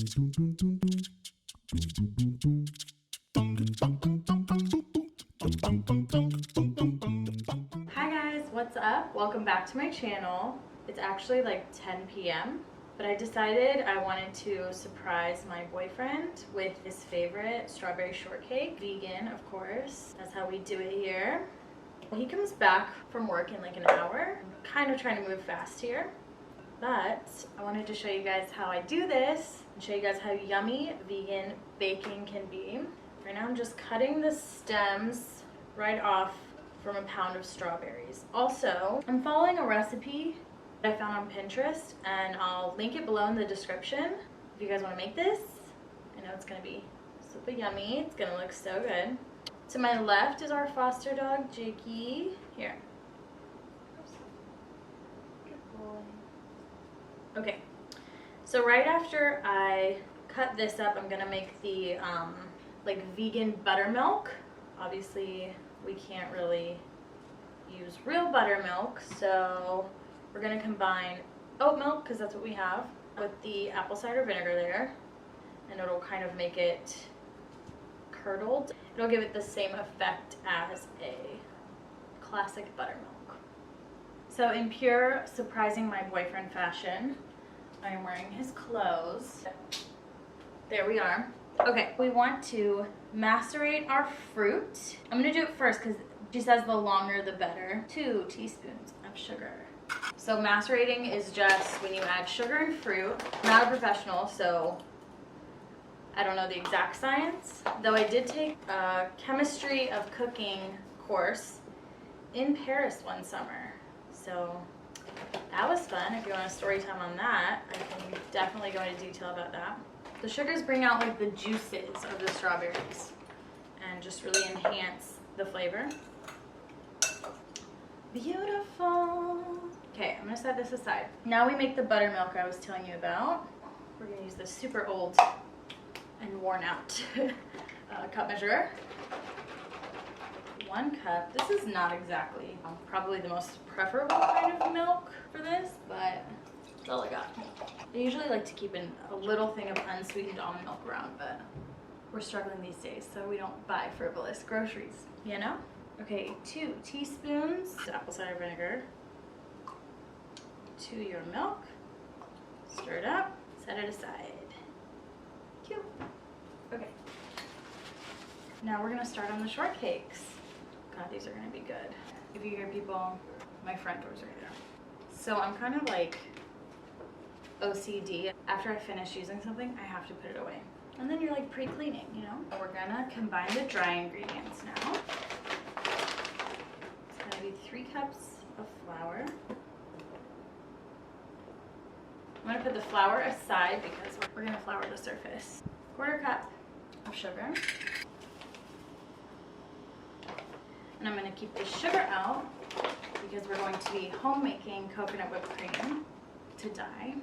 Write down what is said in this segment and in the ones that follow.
Hi guys, what's up? Welcome back to my channel. It's actually like 10 p.m. but I decided I wanted to surprise my boyfriend with his favorite strawberry shortcake. Vegan, of course. That's how we do it here. He comes back from work in like an hour. I'm kind of trying to move fast here, but I wanted to show you guys how I do this and show you guys how yummy vegan baking can be. Right now I'm just cutting the stems right off from a pound of strawberries. Also, I'm following a recipe that I found on Pinterest and I'll link it below in the description if you guys want to make this. I know it's going to be super yummy. It's going to look so good. To my left is our foster dog, Jakey. Here. Good boy. Okay, so right after I cut this up, I'm gonna make the like vegan buttermilk. Obviously, we can't really use real buttermilk, so we're gonna combine oat milk, because that's what we have, with the apple cider vinegar there, and it'll kind of make it curdled. It'll give it the same effect as a classic buttermilk. So in pure surprising my boyfriend fashion, I am wearing his clothes. There we are. Okay, we want to macerate our fruit. I'm gonna do it first because she says the longer the better. 2 teaspoons of sugar. So macerating is just when you add sugar and fruit. I'm not a professional, so I don't know the exact science, though I did take a chemistry of cooking course in Paris one summer. So that was fun. If you want a story time on that, I can definitely go into detail about that. The sugars bring out like the juices of the strawberries and just really enhance the flavor. Beautiful. Okay, I'm gonna set this aside. Now we make the buttermilk I was telling you about. We're gonna use this super old and worn out cup measure. 1 cup. This is not exactly probably the most preferable kind of milk for this, but that's all I got. I usually like to keep a little thing of unsweetened almond milk around, but we're struggling these days, so we don't buy frivolous groceries, you know? Okay, 2 teaspoons apple cider vinegar to your milk. Stir it up, set it aside. Cute. Okay. Now we're gonna start on the shortcakes. God, these are gonna be good. If you hear people, my front door's right there. So I'm kind of like OCD. After I finish using something, I have to put it away. And then you're like pre-cleaning, you know? We're gonna combine the dry ingredients now. It's gonna be 3 cups of flour. I'm gonna put the flour aside because we're gonna flour the surface. 1/4 cup of sugar. And I'm gonna keep the sugar out because we're going to be homemaking coconut whipped cream to dye.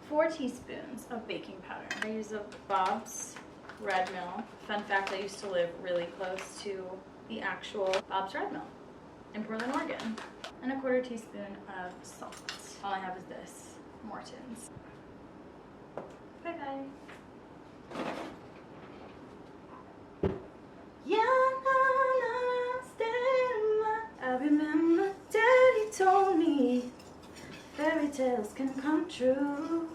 4 teaspoons of baking powder. I use a Bob's Red Mill. Fun fact, I used to live really close to the actual Bob's Red Mill in Portland, Oregon. And 1/4 teaspoon of salt. All I have is this, Morton's. Bye bye. Yeah, I remember Daddy told me fairy tales can come true.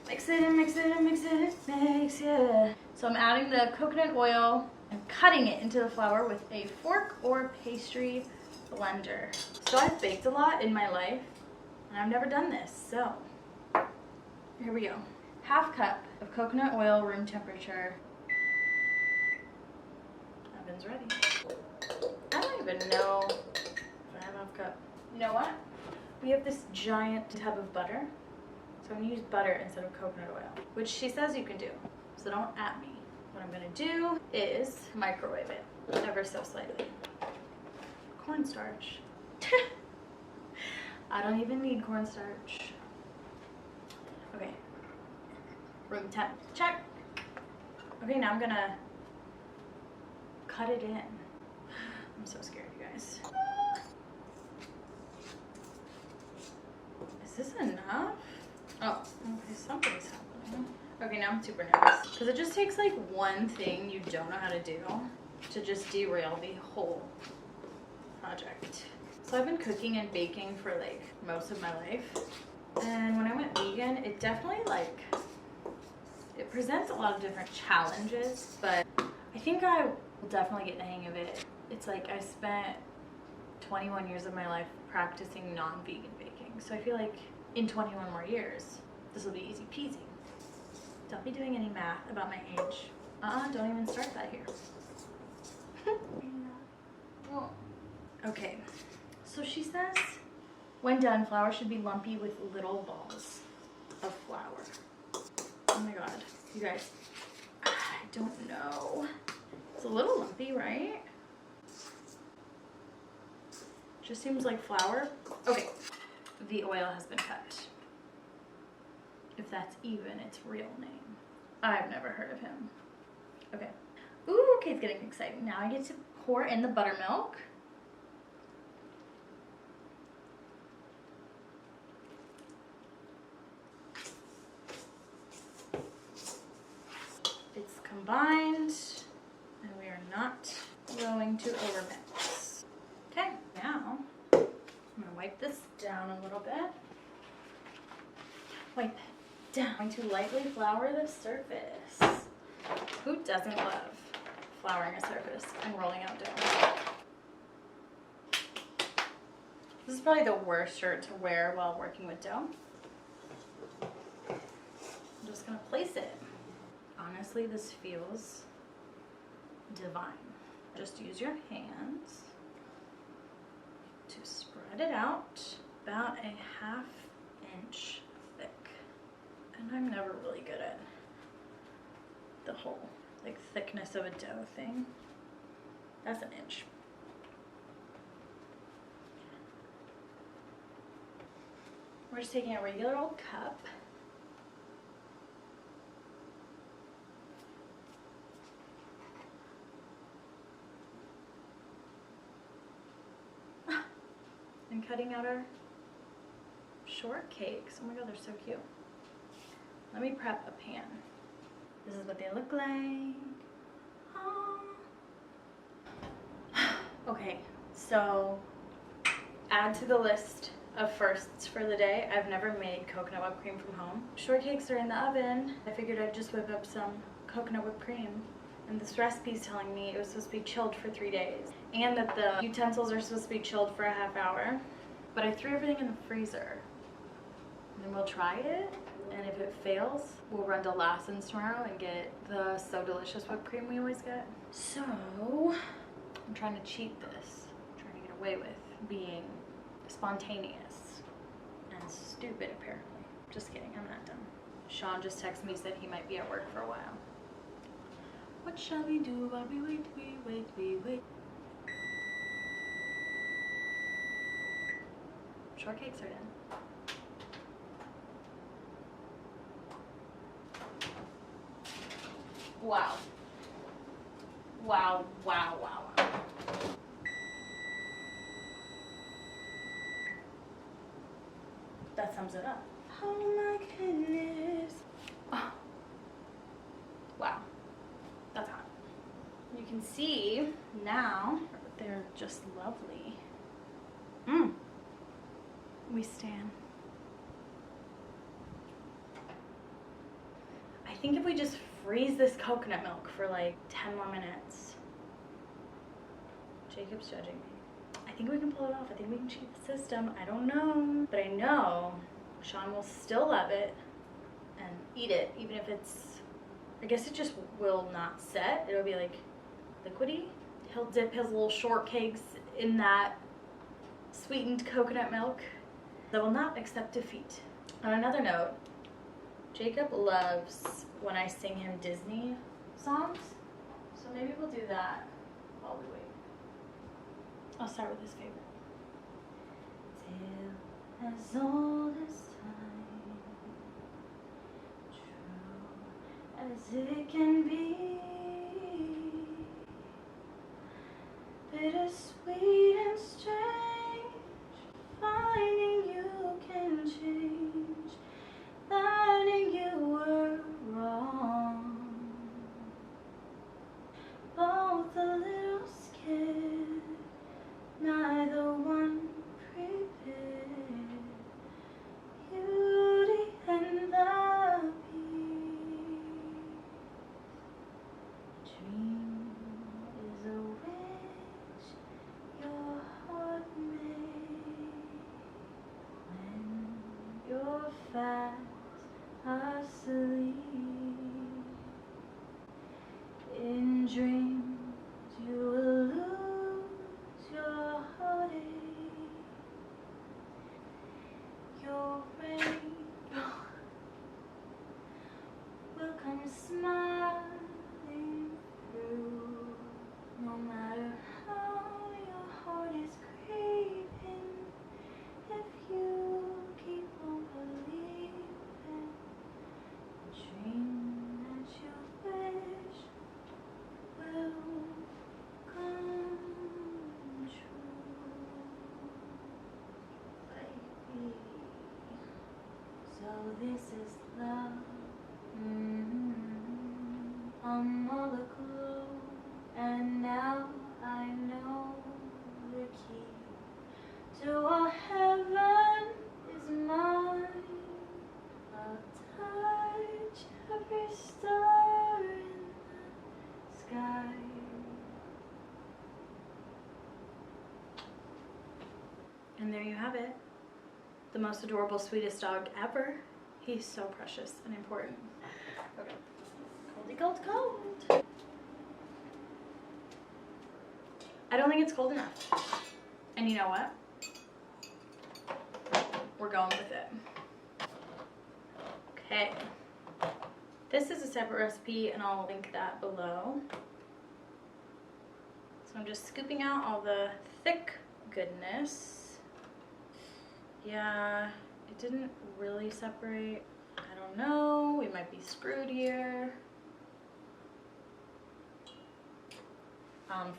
Mix it and mix it and mix it and mix, yeah. So I'm adding the coconut oil and cutting it into the flour with a fork or pastry blender. So I've baked a lot in my life and I've never done this, so here we go. 1/2 cup of coconut oil, room temperature. Oven's ready. I don't even know if I have 1/2 cup. You know what? We have this giant tub of butter, so I'm gonna use butter instead of coconut oil, which she says you can do, so don't at me. What I'm gonna do is microwave it ever so slightly. Cornstarch. I don't even need cornstarch. Okay. Room temp, check. Okay, now I'm gonna cut it in. I'm so scared, you guys. Is this enough? Oh, okay, something's happening. Okay, now I'm super nervous. Because it just takes like one thing you don't know how to do to just derail the whole project. So I've been cooking and baking for like most of my life. And when I went vegan, it definitely like, it presents a lot of different challenges, but I think I will definitely get the hang of it. It's like I spent 21 years of my life practicing non-vegan baking. So I feel like in 21 more years, this will be easy peasy. Don't be doing any math about my age. Don't even start that here. Okay, so she says, when done, flour should be lumpy with little balls of flour. Oh my god, you guys, I don't know. It's a little lumpy, right? Just seems like flour. Okay, the oil has been cut. If that's even its real name. I've never heard of him. Okay. Ooh, okay, it's getting exciting. Now I get to pour in the buttermilk. It's combined, and we are not going to overmix. Okay, now I'm gonna wipe this down a little bit. Wipe it down. I'm going to lightly flour the surface. Who doesn't love flouring a surface and rolling out dough? This is probably the worst shirt to wear while working with dough. I'm just gonna place it. Honestly, this feels divine. Just use your hands to spread it out about a ½ inch thick. And I'm never really good at the whole like thickness of a dough thing. That's 1 inch. We're just taking a regular old cup. And cutting out our shortcakes. Oh my god, they're so cute. Let me prep a pan. This is what they look like. Oh. Okay, so add to the list of firsts for the day. I've never made coconut whipped cream from home. Shortcakes are in the oven. I figured I'd just whip up some coconut whipped cream. And this recipe is telling me it was supposed to be chilled for 3 days. And that the utensils are supposed to be chilled for a ½ hour. But I threw everything in the freezer. And then we'll try it. And if it fails, we'll run to Lassen's tomorrow and get the So Delicious whipped cream we always get. So, I'm trying to cheat this. I'm trying to get away with being spontaneous and stupid, apparently. Just kidding, I'm not done. Sean just texted me, said he might be at work for a while. What shall we do while we wait, we wait, we wait? Shortcakes are done. Wow. Wow, wow, wow, wow. That sums it up. Oh my goodness. Oh. Wow. That's hot. You can see now they're just lovely. We stand. I think if we just freeze this coconut milk for like 10 more minutes. Jacob's judging me. I think we can pull it off. I think we can cheat the system. I don't know. But I know Sean will still love it and eat it, even if it's, I guess it just will not set. It'll be like liquidy. He'll dip his little shortcakes in that sweetened coconut milk. I will not accept defeat. On another note, Jacob loves when I sing him Disney songs, so maybe we'll do that while we wait. I'll start with his favorite. Tale as old as time, true as it can be, bittersweet and strange, finding you can change, learning you were wrong. fast asleep. In dreams you will lose your heartache. Your rainbow will come smiling through. No matter how your heart is grieving, if you keep on believing, the dream that you wish will come true, baby. So this is love. I'm all aglow, and now I know the key to all heaven is mine. I'll touch every star in the sky. And there you have it. The most adorable, sweetest dog ever. He's so precious and important. Okay. Coldy, cold, cold. I don't think it's cold enough. And you know what? We're going with it. Okay. This is a separate recipe and I'll link that below. So I'm just scooping out all the thick goodness. Yeah, it didn't really separate. I don't know, we might be screwed here.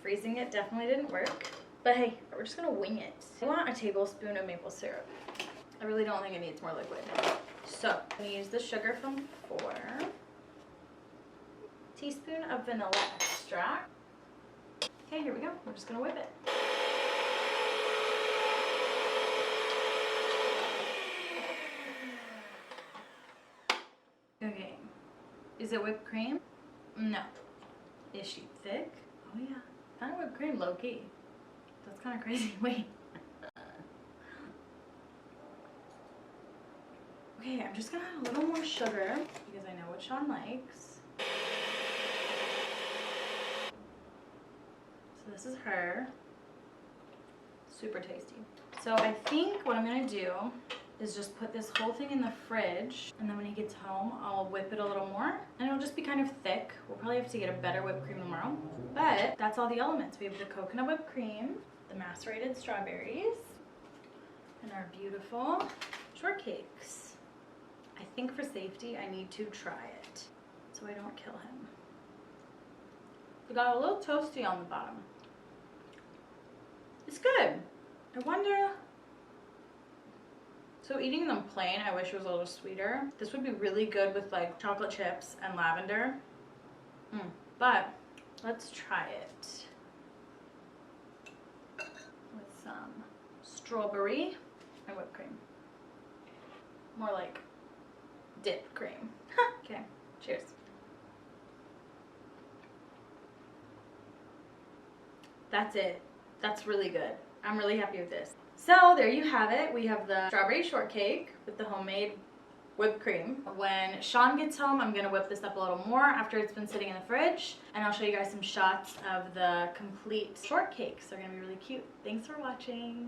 Freezing it definitely didn't work, but hey, we're just gonna wing it. I want a tablespoon of maple syrup. I really don't think it needs more liquid. So I'm gonna use the sugar from before. Teaspoon of vanilla extract. Okay, here we go. We're just gonna whip it. Okay, is it whipped cream? No. Is she thick? Oh yeah, kind of whipped cream, low key. That's kind of crazy. Wait. Okay, I'm just gonna add a little more sugar because I know what Sean likes. So this is her. Super tasty. So I think what I'm gonna do is just put this whole thing in the fridge, and then when he gets home I'll whip it a little more and it'll just be kind of thick. We'll probably have to get a better whipped cream tomorrow, but that's all the elements. We have the coconut whipped cream, the macerated strawberries, and our beautiful shortcakes. I think for safety I need to try it so I don't kill him. We got a little toasty on the bottom. It's good. I wonder. So eating them plain, I wish it was a little sweeter. This would be really good with like chocolate chips and lavender. But let's try it with some strawberry and whipped cream. More like dipped cream. Okay, cheers. That's it. That's really good. I'm really happy with this. So there you have it. We have the strawberry shortcake with the homemade whipped cream. When Sean gets home, I'm gonna whip this up a little more after it's been sitting in the fridge, and I'll show you guys some shots of the complete shortcakes. They're gonna be really cute. Thanks for watching.